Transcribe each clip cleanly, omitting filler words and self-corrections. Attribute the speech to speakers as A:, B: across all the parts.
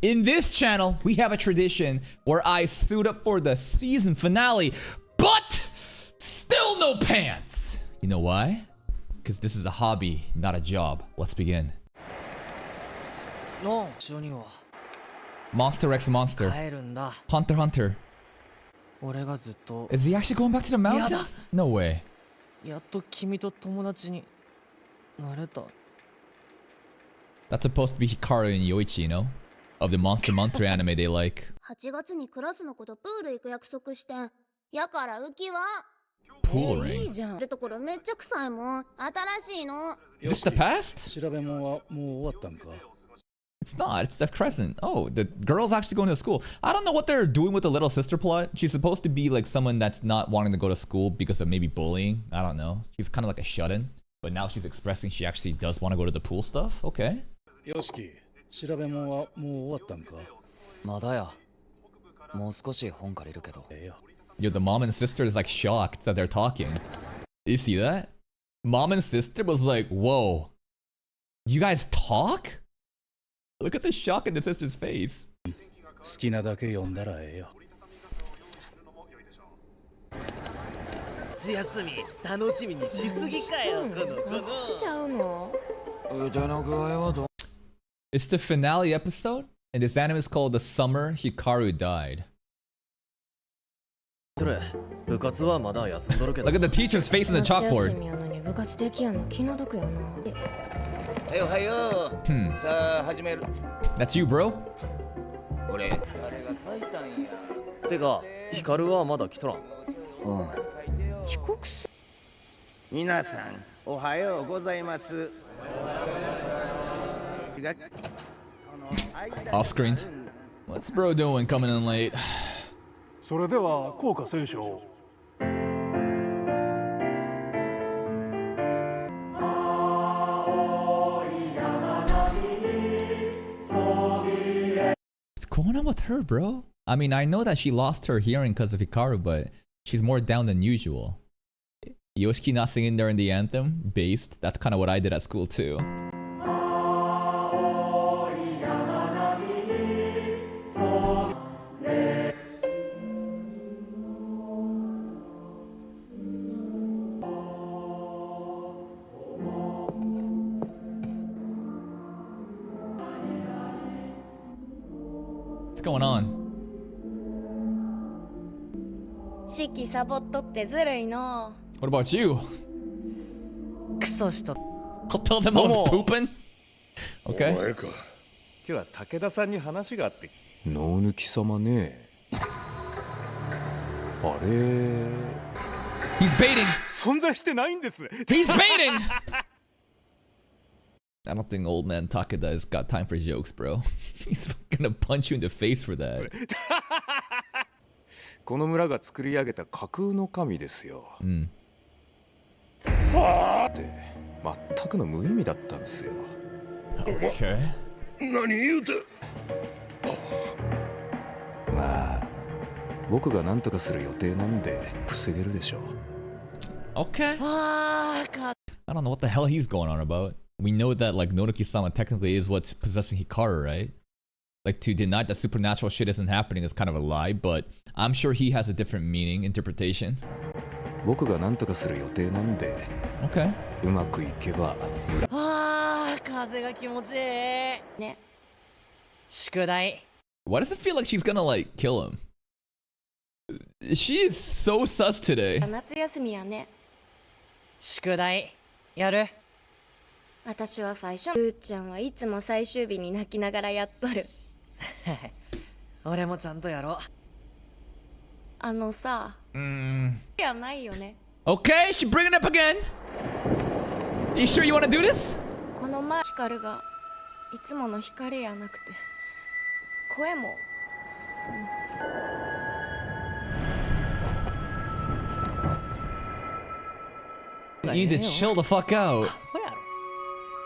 A: In this channel, we have a tradition where I suit up for the season finale, but still no pants. You know why? Because this is a hobby, not a job. Let's begin. Monster X Monster. Hunter Hunter. Is he actually going back to the mountains? No way. That's supposed to be Hikaru and Yoichi, you know? Of the Monster Hunter anime they like.
B: 8月にクラスの子とプール行く約束してん。やから浮きは
A: Pool ring.
B: いいじゃん。ところめっちゃ臭いもん。新しいの。
A: This the past?
C: 調べ物はもう終わったんか?
A: It's not. It's the present. Oh, the girl's actually going to school. I don't know what they're doing with the little sister plot. She's supposed to be like someone that's not wanting to go to school because of maybe bullying. I don't know. She's kind of like a shut-in. But now she's expressing she actually does want to go to the pool stuff. Okay.
C: Yoshiki, 調べ物はもう終わったんか?
D: まだや。もう少し本借りるけど。
A: Yo, the mom and sister is like shocked that they're talking. You see that? Mom and sister was like, whoa. You guys talk? Look at the shock in the sister's face.
C: 好きなだけ読んだらええよ。
E: 夏休み楽しみにしすぎかよ。
B: ちゃうの?
A: It's the finale episode, and this anime is called The Summer Hikaru Died. Look at the teacher's face on the chalkboard. That's you, bro?
E: てか、ヒカルはまだ来とらん。
B: 遅刻す。
F: 皆さん、おはようございます。
A: Off screen. What's bro doing coming in late?
C: それでは校歌斉唱。
A: What's going on with her, bro? I mean, I know that she lost her hearing because of Hikaru, but she's more down than usual. Yoshiki not singing during the anthem, based. That's kind of what I did at school too. What's going on?
B: 式サボっとってずるいの。
A: What about you?
E: クソしと。
A: I'll tell them I was pooping. Okay.
G: 今日は武田さんに話があって。脳抜き様ね。あれ。
A: He's baiting.
G: 存在してないんです。
A: He's baiting. I don't think old man Takeda has got time for jokes, bro. He's gonna punch you in the face for that.
G: この村が作り上げた架空の神ですよ。って全くの無意味だったんですよ。
A: Okay.
G: 何言うて。まあ、僕が何とかする予定なんで防げるでしょう。
A: Okay. I don't know what the hell he's going on about. We know that like Nonoki-sama technically is what's possessing Hikaru, right? Like to deny that supernatural shit isn't happening is kind of a lie, but I'm sure he has a different meaning, interpretation.
G: 僕が何とかする予定なんで。
A: Okay.
G: うまくいけば。
E: 風が気持ちいい。ね。宿題。
A: Why does it feel like she's gonna like kill him? She is so sus today.
B: 夏休みやね。
E: 宿題やる。
B: 私は最初。ルーちゃんはいつも最終日に泣きながらやっとる。
E: 俺もちゃんとやろう。
B: あのさ。やないよね。
A: Okay, she bringing it up again. You sure you want to do this?
B: この前ヒカルがいつもの光やなくて声も
A: You need to chill the fuck out.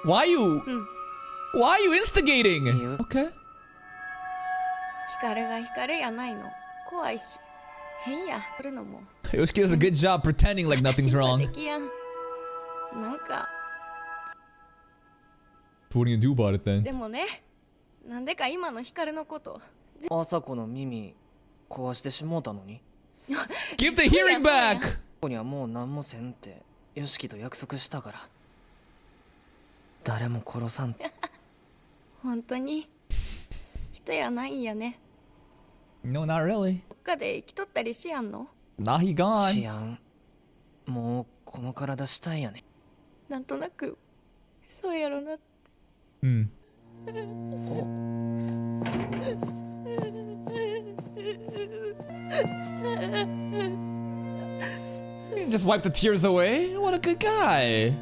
A: Why you instigating? Okay.
B: ヒカルが光やないの怖いし変やるのも
A: Yoshiki does a good job pretending like nothing's wrong.
B: なんか
A: So what are you gonna do about it then?
B: でもねなんでか今の光のこと
E: 朝子の耳壊してしもうたのに。
A: Give the hearing back!
E: ここにはもう何もせんってヨシキと約束したから。誰も殺さんって。
B: 本当に人やないんやね。
A: No, not really.
B: どっかで生きとったりしやんの？
A: Nah, he
E: 治
A: gone.
E: 安もうこの体したいやね。
B: なんとなくそうやろなって。
A: Hmm. He just wipe the tears away. What a good guy.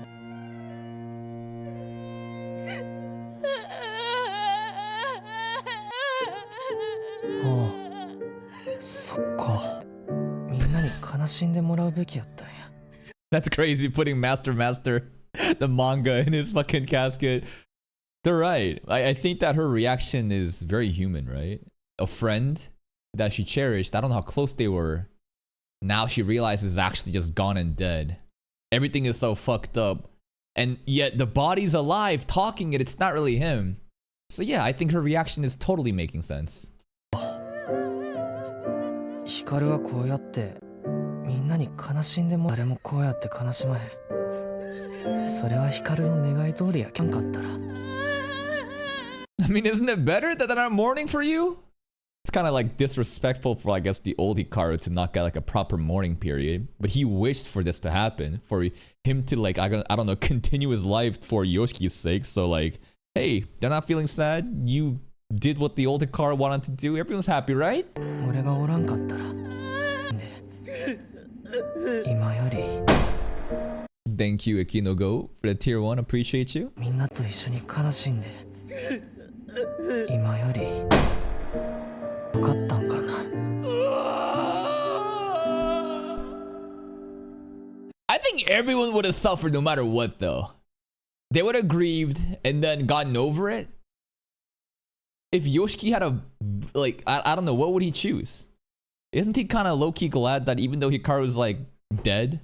E: ああ、そっか。みんなに悲しんでもらうべきやったんや。
A: That's crazy putting Master the manga in his fucking casket. They're right. I think that her reaction is very human, right? A friend that she cherished, I don't know how close they were. Now she realizes is actually just gone and dead. Everything is so fucked up. And yet the body's alive, talking it, it's not really him. So yeah, I think her reaction is totally making sense.
E: ヒカルはこうやってみんなに悲しんでも誰もこうやって悲しまへん。それはヒカルの願い通りやけんかったら。
A: I mean, isn't it better that they're not mourning for you? It's kind of like disrespectful for, I guess, the old Hikaru to not get like a proper mourning period. But he wished for this to happen, for him to like, I don't know, continue his life for Yoshiki's sake. So like, hey, they're not feeling sad. You did what the old Hikaru wanted to do. Everyone's happy, right?
E: 俺がおらんかったら。で、今より
A: Thank you, Akinogo, for the tier 1. Appreciate you.
E: みんなと一緒に悲しんで。今よりよかったんかな。
A: I think everyone would have suffered no matter what, though. They would have grieved and then gotten over it. If Yoshiki had a, like, I don't know, what would he choose? Isn't he kind of low-key glad that even though Hikaru's, like, dead,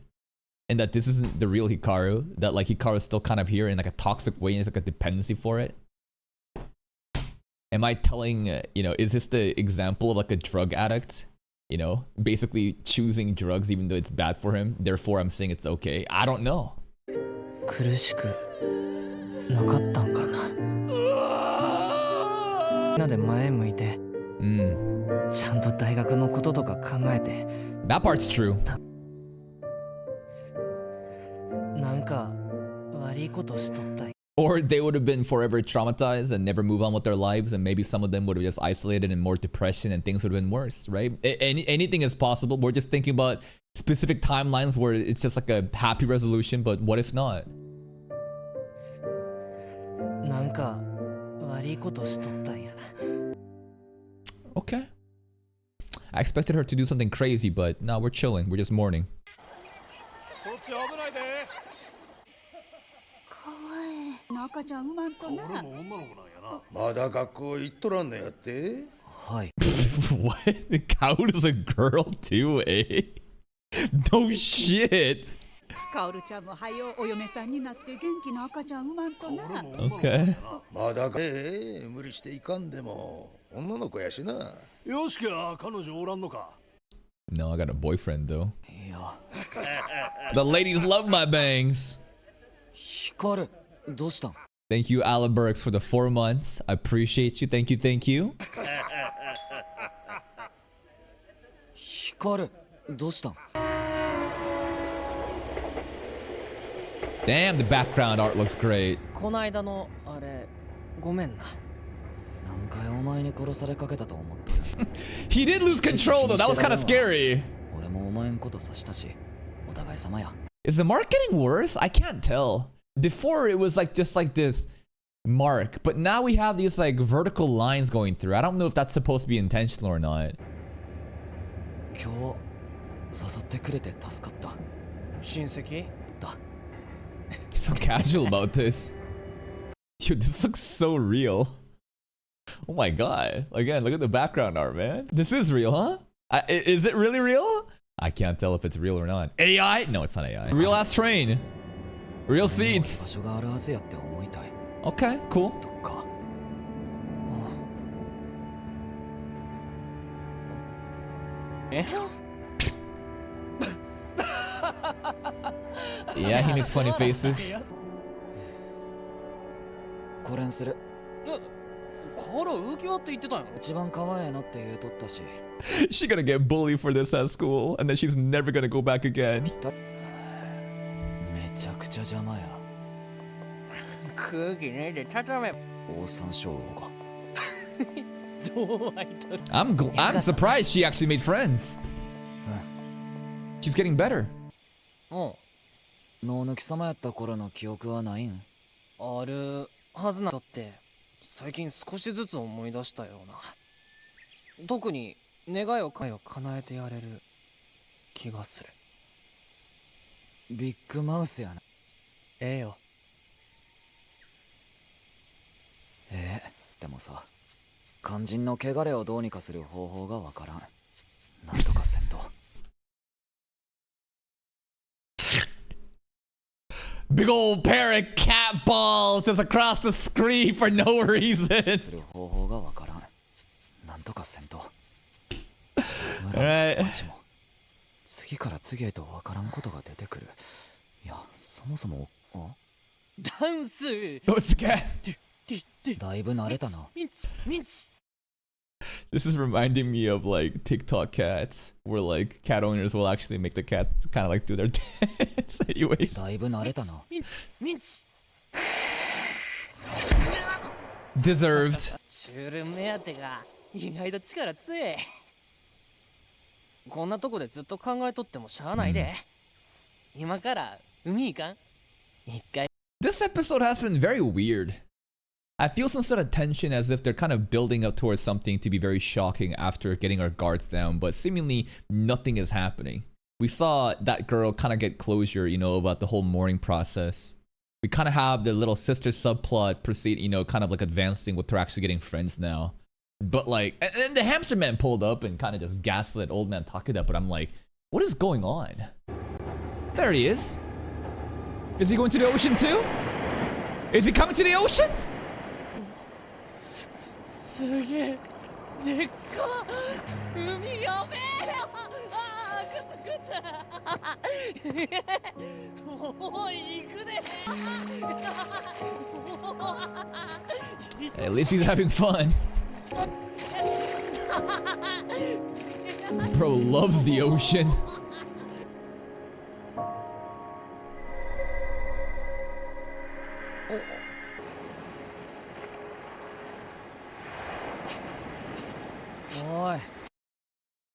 A: and that this isn't the real Hikaru, that, like, Hikaru's still kind of here in, like, a toxic way and it's like a dependency for it? Am I telling, you know, is this the example of, like, a drug addict? You know, basically choosing drugs even though it's bad for him. Therefore, I'm saying it's okay. I don't know.
E: 苦しくなかったんかな。みんなで前向いて、ちゃんと大学のこととか考えて。
A: That part's true.
E: なんか悪いことしとったん。
A: Or they would have been forever traumatized and never move on with their lives, and maybe some of them would have just isolated in more depression and things would have been worse, right? Anything is possible. We're just thinking about specific timelines where it's just like a happy resolution, but what if not?
E: なんか悪いことしとったんやな。
A: Okay. I expected her to do something crazy, but no, we're chilling. We're just mourning.
H: 赤ちゃん産まんとな。
C: まだ学校行っとらんのやって。
D: はい。
A: What? Kaoru's a girl too, eh? No shit.
H: カオルちゃんも早うお嫁さんになって元気な赤ちゃん産まんとな。
A: Okay.
C: まだ無理していかんでも女の子やしな。よしきは彼女おらんのか。
A: No, I got a boyfriend though.
D: いや、
A: The ladies love my bangs.
D: ヒカル、どうしたん？
A: Thank you, Alabergs, for the 4 months. I appreciate you. Thank you, thank you.
D: ヒカル、どうしたん？
A: Damn, the background art looks great.
E: こないだのあれごめんな。
D: 何回お前に殺されかけたと思ったよ。
A: He did lose control though. That was kind of scary.
D: 俺もお前んことさしたし、お互い様や。
A: Is the mark getting worse? I can't tell. Before it was like just like this mark, but now we have these like vertical lines going through. I don't know if that's supposed to be intentional or not.
D: 今日誘ってくれて助かった。
E: 親戚？
D: だ。
A: So casual about this. Dude, this looks so real. Oh my god. Again, look at the background art, man. This is real, huh? Is it really real? I can't tell if it's real or not. AI? No, it's not AI. Real ass train. Real
D: 場
A: seats.
D: 所があるはずやって思いたい。
A: Okay, cool.
D: どっか。
A: Yeah, he makes funny faces.
D: これにする。
E: カロ浮き輪って言ってたよ。
D: 一番可愛いのって言うとったし。
A: She's gonna get bullied for this at school, and then she's never gonna go back again.
D: めちゃくちゃ邪魔や。
E: 空気ねえで畳め。
D: オオサンショウウオが。
A: I'm surprised she actually made friends. She's getting better.
D: 脳抜き様やった頃の記憶はないん？
E: あるはずな。だって最近少しずつ思い出したような。特に願いを叶えてやれる気がする。
D: ビッグマウスやな。
E: ええよ。
D: でもさ、肝心の汚れをどうにかする方法がわからん。なんとかせんと。
A: Big old pair of cat balls just across the screen for no reason.
D: する方法がわからん。なんとかせんと。
A: Alright.
D: 町も次から次へとわからんことが出てくる。いや、そもそも、
E: ダンス。
A: What's the cat?
D: だいぶ慣れたな。
A: This is reminding me of like TikTok cats, where like cat owners will actually make the cats kind of like do their dance. Anyways.
D: だいぶ慣れたな。
A: Deserved.
E: シュール目当てが意外と力強い。こんなとこでずっと考えとってもしゃあないで。今から海行かん？一回。
A: This episode has been very weird. I feel some sort of tension as if they're kind of building up towards something to be very shocking after getting our guards down, but seemingly nothing is happening. We saw that girl kind of get closure, you know, about the whole mourning process. We kind of have the little sister subplot proceed, you know, kind of like advancing with her actually getting friends now. But like, and then the hamster man pulled up and kind of just gaslit old man Takeda, but I'm like, what is going on? There he is. Is he going to the ocean too? Is he coming to the ocean?
E: すげえでっか海やべえよ。ああグツグツ。もう行くで。
A: At least he's having fun. Bro loves the ocean.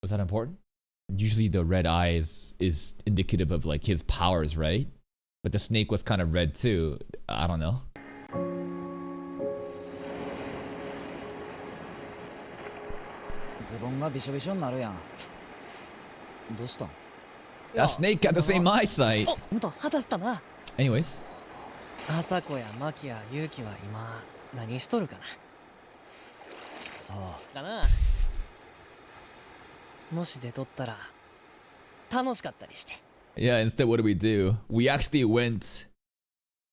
A: Was that important? Usually the red eyes is indicative of like his powers, right? But the snake was kind of red too. I don't know. That snake got the same eyesight.
E: ほんと果たしたな。
A: Anyways.
E: 朝子やマキやユウキは今何しとるかな。
D: さあ。
E: かな。もし出とったら楽しかったりして。
A: Yeah, instead what did we do? We actually went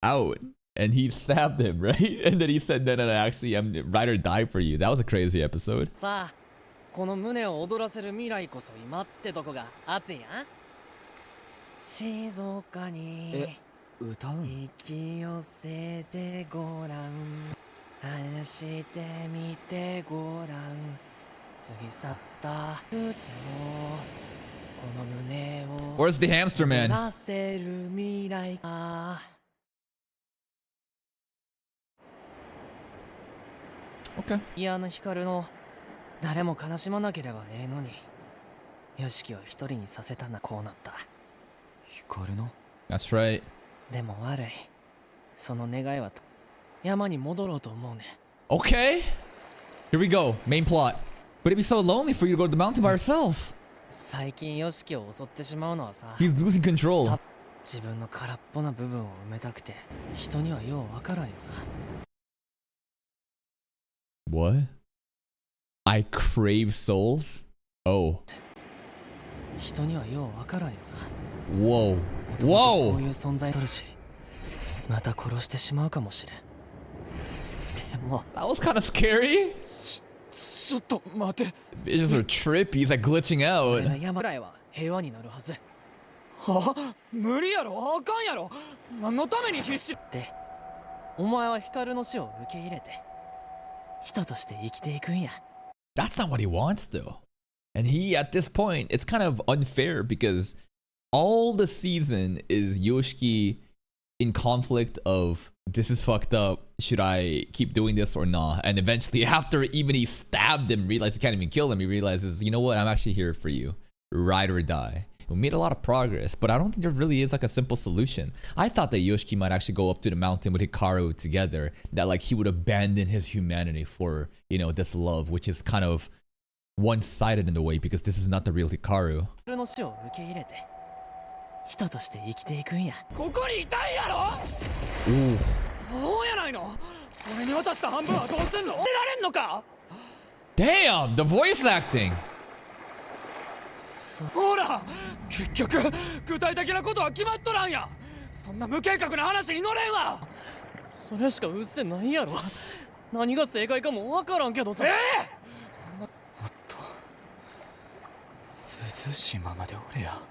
A: out and he stabbed him, right? And then he said, no, actually I'm ride or die for you. That was a crazy episode.
E: さあ、この胸を躍らせる未来こそ今ってとこが熱いやん。静かに
D: 歌うん？
E: 引き寄せてごらん。話してみてごらん。過ぎ去った歌をこの胸を
A: Where's the hamster man?
E: 踊らせる未来か。
A: Okay.
E: いやヒカルの誰も悲しまなければええのに、ヨシキを一人にさせたな。こうなった。
D: ヒカルの？
A: That's right.
E: でも悪い。その願いは山に戻ろうと思うね。
A: Okay. Here we go. Main plot. But it'd be so lonely for you to go to the mountain by yourself.
E: 最近ヨシキを襲ってしまうのはさ、
A: He's losing control.
E: 自分の空っぽな部分を埋めたくて、人にはようわからんよな。
A: What? I crave souls? Oh.
E: 人にはようわからんよな。
A: Whoa.
E: こ
A: Whoa!
E: ういう存在とるし、また殺してしまうかもしれん。でも
A: That was kind of scary.
E: ちょっと待て。
A: Visions are trippy. He's like glitching
E: 俺
A: out.
E: が山ぐらいは平和になるはず。は無理やろ、あかんやろ。何のために必死で、お前は光の死を受け入れて人として生きていくんや。
A: That's not what he wants though. And he, at this point, it's kind of unfair because all the season is Yoshiki in conflict of this is fucked up. Should I keep doing this or not? And eventually, after even he stabbed him, realized he can't even kill him, he realizes, you know what? I'm actually here for you. Ride or die. We made a lot of progress, but I don't think there really is like a simple solution. I thought that Yoshiki might actually go up to the mountain with Hikaru together, that like he would abandon his humanity for, you know, this love, which is kind of one-sided in a way because this is not the real Hikaru.
E: 光の死を受け入れて人として生きていくんや。ここにいたんやろ。そうやないの。俺に渡した半分はどうすんの。出られんのか。
A: Damn, the voice acting.
E: ほら、結局具体的なことは決まっとらんや。そんな無計画な話に乗れんわ。それしかうっせないやろ。何が正解かもわからんけどさ。そんなもっと涼しいままで俺や。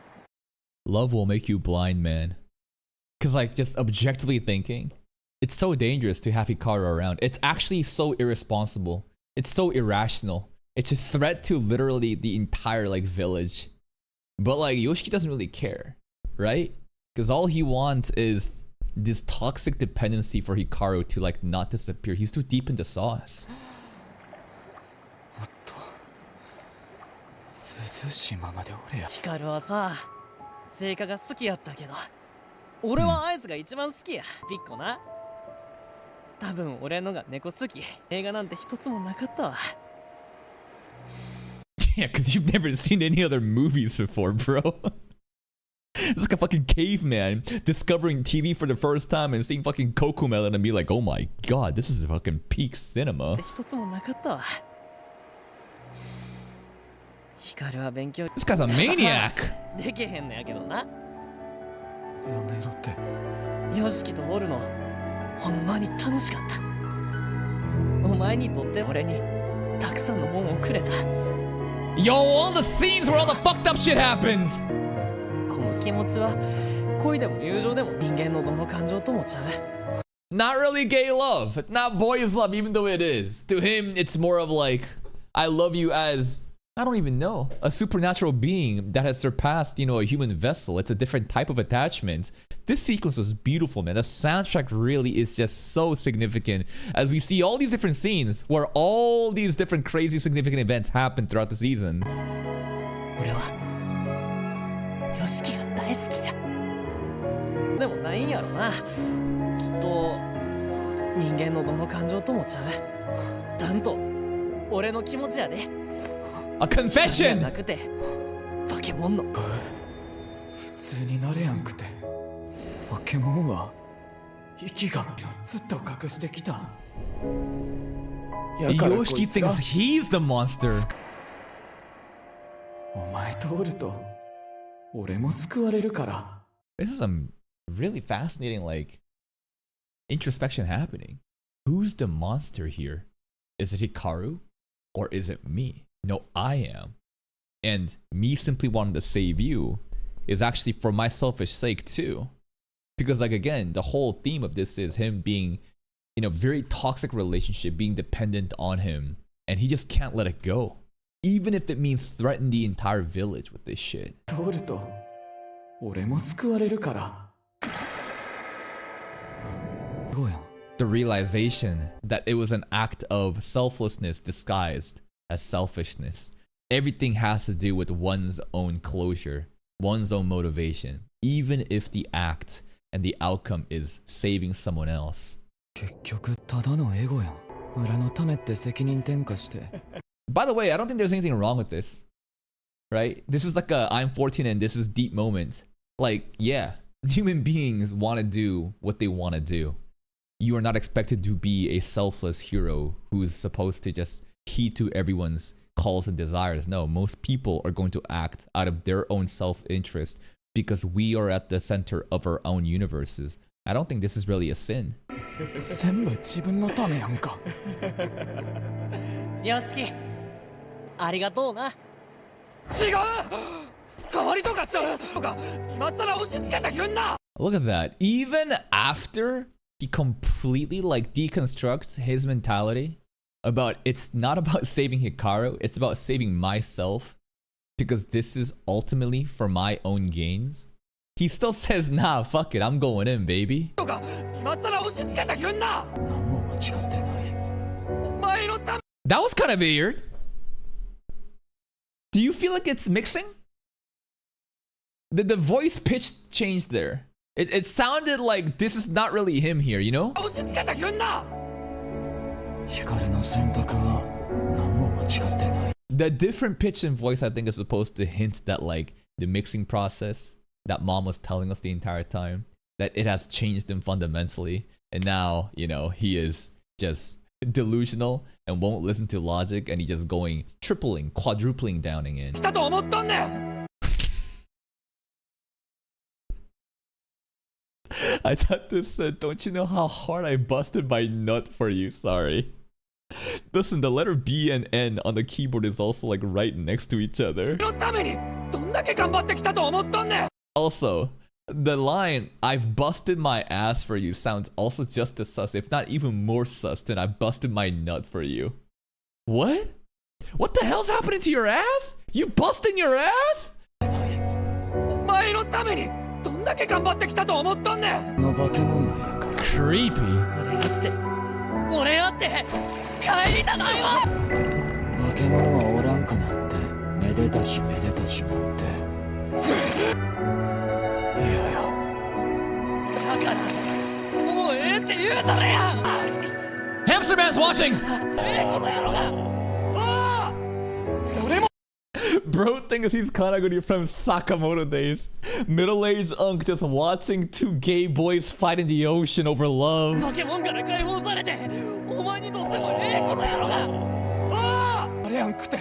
A: Love will make you blind, man. Cause like just objectively thinking, it's so dangerous to have Hikaru around. It's actually so irresponsible. It's so irrational. It's a threat to literally the entire like village. But like Yoshiki doesn't really care, right? Because all he wants is this toxic dependency for Hikaru to like not disappear. He's too deep in the sauce.
E: もっと涼しいままで俺や。光はさ、聖火が好きやったけど、俺はアイスが一番好きや。ピッコな。多分俺のが猫好き。映画なんて一つもなかったわ。
A: Yeah, because you've never seen any other movies before, bro. It's like a fucking caveman discovering TV for the first time and seeing fucking Cocomelon and be like, oh my god, this is fucking peak cinema.
E: 一つもなかったわ。光は勉強
A: This guy's a maniac.
E: できへんのやけどな。
G: やめろって。
E: ヨシキとおるのほんまに楽しかった。お前にとって俺にたくさんのもんをくれた。
A: Yo, all the scenes where all the fucked up shit happens.
E: この気持ちは恋でも友情でも人間のどの感情ともちゃう。
A: Not really gay love. Not boys love, even though it is. To him, it's more of like, I love you as, I don't even know, a supernatural being that has surpassed, you know, a human vessel. It's a different type of attachment. This sequence was beautiful, man. The soundtrack really is just so significant as we see all these different scenes where all these different crazy significant events happen throughout the season.
E: 俺はヨシキが大好きや。でもないんやろな。きっと人間のどの感情ともちゃう。ちゃんと俺の気持ちやで。
A: A confession!
E: なくてバケモンの
G: 普通になれやんくて。ポケモンは息がずっと隠してきた。やからこいつ
A: Yoshiki
G: が
A: thinks he's the monster.
G: お前とおると俺も救われるから。
A: This is some really fascinating, like, introspection happening. Who's the monster here? Is it Hikaru? Or is it me? No, I am. And me simply wanting to save you is actually for my selfish sake too. Because like again, the whole theme of this is him being in a very toxic relationship, being dependent on him. And he just can't let it go. Even if it means threaten the entire village with this shit.
G: とおると俺も救われるから。どうやん。
A: The realization that it was an act of selflessness disguised as selfishness. Everything has to do with one's own closure, one's own motivation, even if the act and the outcome is saving someone else.
G: 結局ただのエゴやん。村のためって責任転嫁して。
A: By the way, I don't think there's anything wrong with this, right? This is like a I'm 14 and this is deep moment. Like, yeah, human beings want to do what they want to do. You are not expected to be a selfless hero who's supposed to just heed to everyone's calls and desires. No, most people are going to act out of their own self-interest because we are at the center of our own universes. I don't think this is really a sin.
G: 全部自分のためやんか。
E: よしき、ありがとうな。
C: 違う代わりとか今更押し付けてくんな。
A: Look at that. Even after he completely like deconstructs his mentality about it's not about saving Hikaru, it's about saving myself because this is ultimately for my own gains. He still says, nah, fuck it, I'm going in, baby.
C: とか今更押し付けてくんな。
G: 何も間違ってない。
C: お前のため
A: That was kind of weird. Do you feel like it's mixing? The voice pitch changed there. It sounded like this is not really him here, you know?
C: 押し付けてくんな。
G: 光の選択は何も間違ってない。
A: The different pitch and voice, I think, is supposed to hint that like the mixing process that mom was telling us the entire time, that it has changed him fundamentally. And now, you know, he is just delusional and won't listen to logic and he's just going tripling, quadrupling downing in.
C: 来たと思っとんねん。
A: I thought this said, don't you know how hard I busted my nut for you? Sorry. Listen, the letter B and N on the keyboard is also like right next to each other.
C: のためにどんだけ頑張ってきたと思っとんねん。
A: Also, the line, I've busted my ass for you sounds also just as sus, if not even more sus than I busted my nut for you. What? What the hell's happening to your ass? You busting your ass?
C: お前のためにどんだけ頑張ってきたと思っとんねん。
G: の化け物なんやから。
A: Creepy.
E: 俺やって帰りたないわ。
G: 化け物はおらんくなってめでたしめでたしなんて。いやいや。
E: だからもうええって言うたらや。
A: Hamster Man's watching!
E: この野郎が。
A: Bro thinks he's Kanaguri from Sakamoto days. Middle-aged unk just watching two gay boys fight in the ocean over love.
E: 化け物から解放されてお前にとってもええことやろが。
C: あれやんくて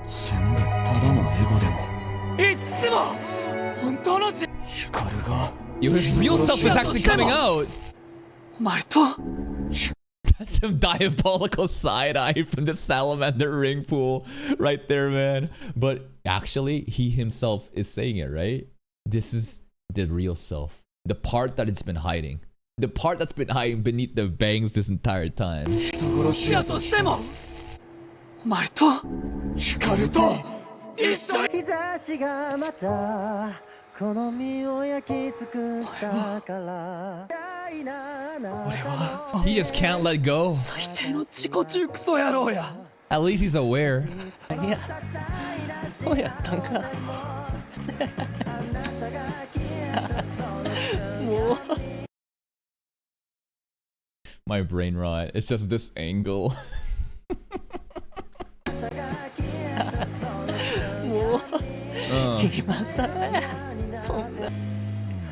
G: 全部ただのエゴでも。
C: いっつも本当の
G: 光が
A: Yo, his real self is actually coming out.
C: お前と
A: That's some diabolical side eye from the salamander ring pool right there, man. But actually, he himself is saying it, right? This is the real self. The part that it's been hiding. The part that's been hiding beneath the bangs this entire time.
C: 殺し屋としてもお前と光と一緒に。
I: 日差しがまたこの身を焼き尽くしたから
A: He just can't let go.
C: 最低の自己中クソ野郎や。
A: At least he's aware.
E: いやそうやったんか。もう
A: My brain rot. It's just this angle.
E: もう今さらや。そんな。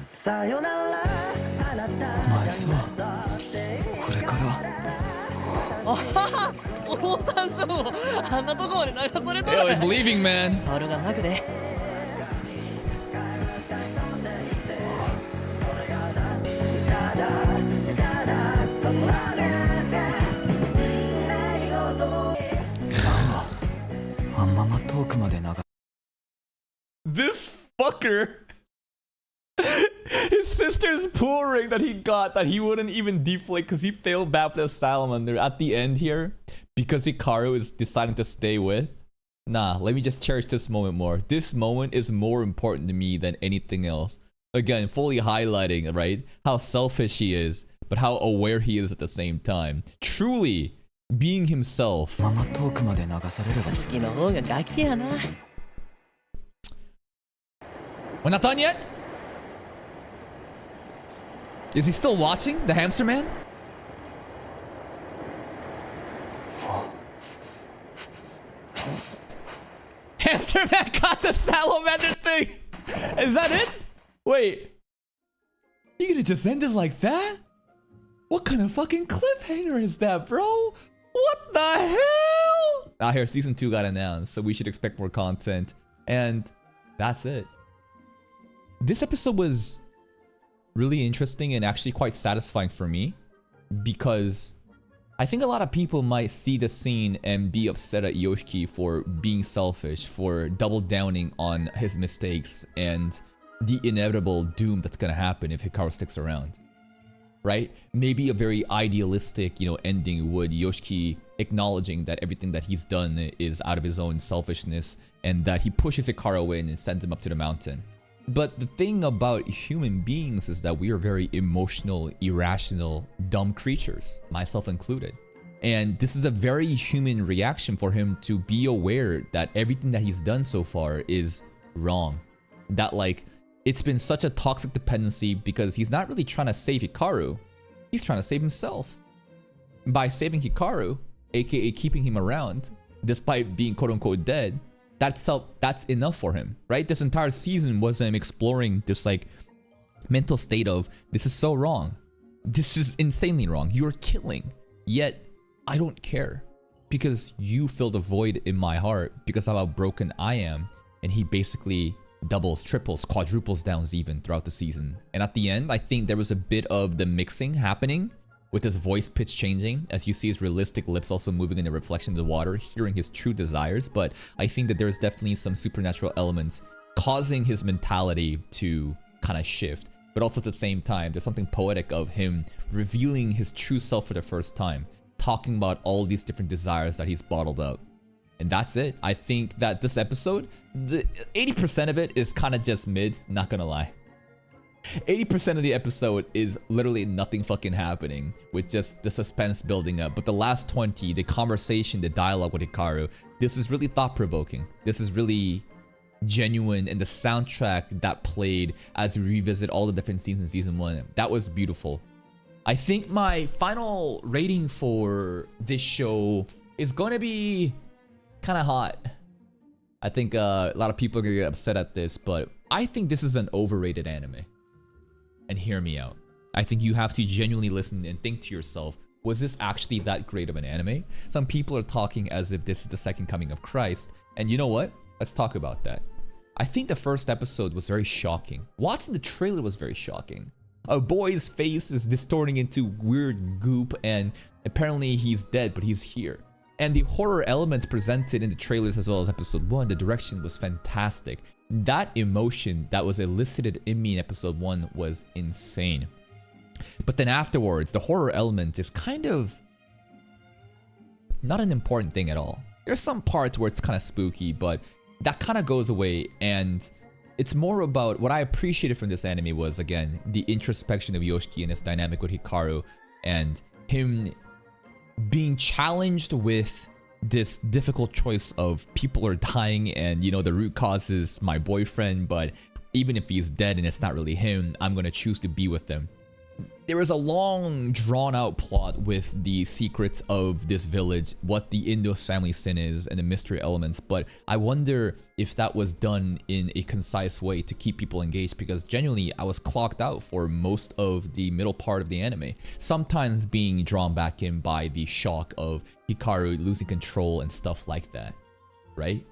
I: さよならあなた
G: お前さこれから
E: オオサンショウをあんなとこまで流された
A: Yo, it's leaving, man.
E: あるがなくで。
G: あんまま遠くまで流
A: This fucker. His sister's pool ring that he got that he wouldn't even deflate because he failed back with the salamander at the end here because Hikaru is deciding to stay with. Nah, let me just cherish this moment more. This moment is more important to me than anything else. Again, fully highlighting, right, how selfish he is, but how aware he is at the same time. Truly being himself.
G: まま遠くまで流されれば
E: 好きの方がガキやな。
A: We're not done yet? Is he still watching? The hamster man? Hamster man got the salamander thing! Is that it? Wait. You gonna just end it like that? What kind of fucking cliffhanger is that, bro? What the hell? Out here, season 2 got announced, so we should expect more content. And that's it. This episode was really interesting and actually quite satisfying for me because I think a lot of people might see the scene and be upset at Yoshiki for being selfish, for double downing on his mistakes and the inevitable doom that's gonna happen if Hikaru sticks around. Right? Maybe a very idealistic, ending would Yoshiki acknowledging that everything that he's done is out of his own selfishness and that he pushes Hikaru in and sends him up to the mountain. But the thing about human beings is that we are very emotional, irrational, dumb creatures, myself included. And this is a very human reaction for him to be aware that everything that he's done so far is wrong. That it's been such a toxic dependency because he's not really trying to save Hikaru, he's trying to save himself. By saving Hikaru, aka keeping him around, despite being quote-unquote dead, that's enough for him, right? This entire season was him exploring this mental state of, this is so wrong. This is insanely wrong. You're killing. Yet, I don't care. Because you filled a void in my heart because of how broken I am. And he basically doubles, triples, quadruples downs even throughout the season. And at the end, I think there was a bit of the mixing happening with his voice pitch changing as you see his realistic lips also moving in the reflection of the water, hearing his true desires. But I think that there's definitely some supernatural elements causing his mentality to kind of shift. But also at the same time, there's something poetic of him revealing his true self for the first time, talking about all these different desires that he's bottled up. And that's it. I think that this episode, the 80% of it is kind of just mid, not gonna lie. 80% of the episode is literally nothing fucking happening with just the suspense building up. But the last 20, the conversation, the dialogue with Hikaru, this is really thought-provoking. This is really genuine, and the soundtrack that played as we revisit all the different scenes in season 1, that was beautiful. I think my final rating for this show is going to be kind of hot. I think a lot of people are going to get upset at this, but I think this is an overrated anime. And hear me out. I think you have to genuinely listen and think to yourself, was this actually that great of an anime? Some people are talking as if this is the second coming of Christ. And you know what? Let's talk about that. I think the first episode was very shocking. Watching the trailer was very shocking. A boy's face is distorting into weird goop and apparently he's dead, but he's here. And the horror elements presented in the trailers as well as episode 1, the direction was fantastic. That emotion that was elicited in me in episode 1 was insane. But then afterwards, the horror element is kind of not an important thing at all. There's some parts where it's kind of spooky, but that kind of goes away, and it's more about what I appreciated from this anime was, again, the introspection of Yoshiki and his dynamic with Hikaru, and him being challenged with this difficult choice of people are dying and, the root cause is my boyfriend, but even if he's dead and it's not really him, I'm going to choose to be with them. There is a long drawn out plot with the secrets of this village, what the Indos family sin is and the mystery elements, but I wonder if that was done in a concise way to keep people engaged, because genuinely I was clocked out for most of the middle part of the anime, sometimes being drawn back in by the shock of Hikaru losing control and stuff like that, right?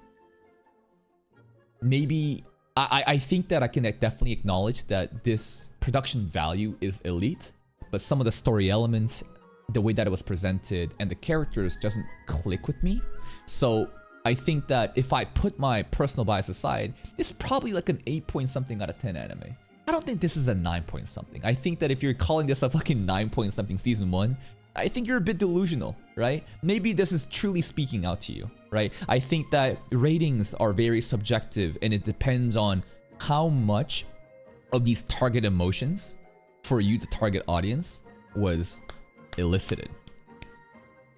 A: Maybe I think that I can definitely acknowledge that this production value is elite, but some of the story elements, the way that it was presented, and the characters doesn't click with me. So I think that if I put my personal bias aside, this is probably like an 8 point something out of 10 anime. I don't think this is a 9 point something. I think that if you're calling this a fucking 9 point something season 1, I think you're a bit delusional, right? Maybe this is truly speaking out to you, right? I think that ratings are very subjective, and it depends on how much of these target emotions for you, the target audience, was elicited.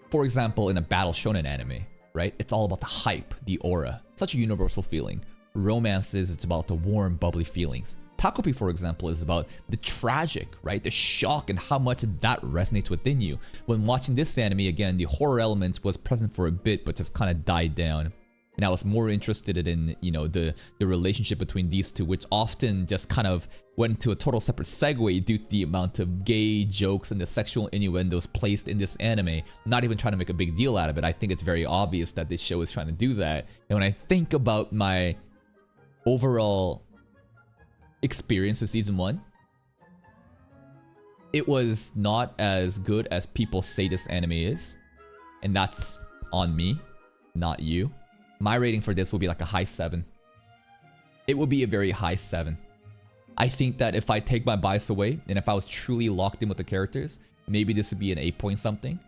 A: For example, in a battle shonen anime, right? It's all about the hype, the aura, such a universal feeling. Romances, it's about the warm, bubbly feelings. Takopi, for example, is about the tragic, right? The shock and how much that resonates within you. When watching this anime, again, the horror element was present for a bit, but just kind of died down. And I was more interested in, the relationship between these two, which often just kind of went into a total separate segue due to the amount of gay jokes and the sexual innuendos placed in this anime. Not even trying to make a big deal out of it. I think it's very obvious that this show is trying to do that. And when I think about my overall experience of season 1, it was not as good as people say this anime is. And that's on me, not you. My rating for this will be like a high 7. It will be a very high 7. I think that if I take my bias away, and if I was truly locked in with the characters, maybe this would be an 8 point something.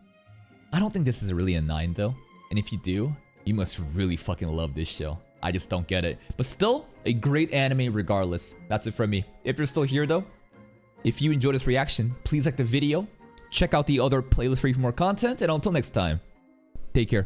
A: I don't think this is really a 9 though. And if you do, you must really fucking love this show. I just don't get it. But still, a great anime regardless. That's it from me. If you're still here though, if you enjoyed this reaction, please like the video. Check out the other playlist for more content. And until next time, take care.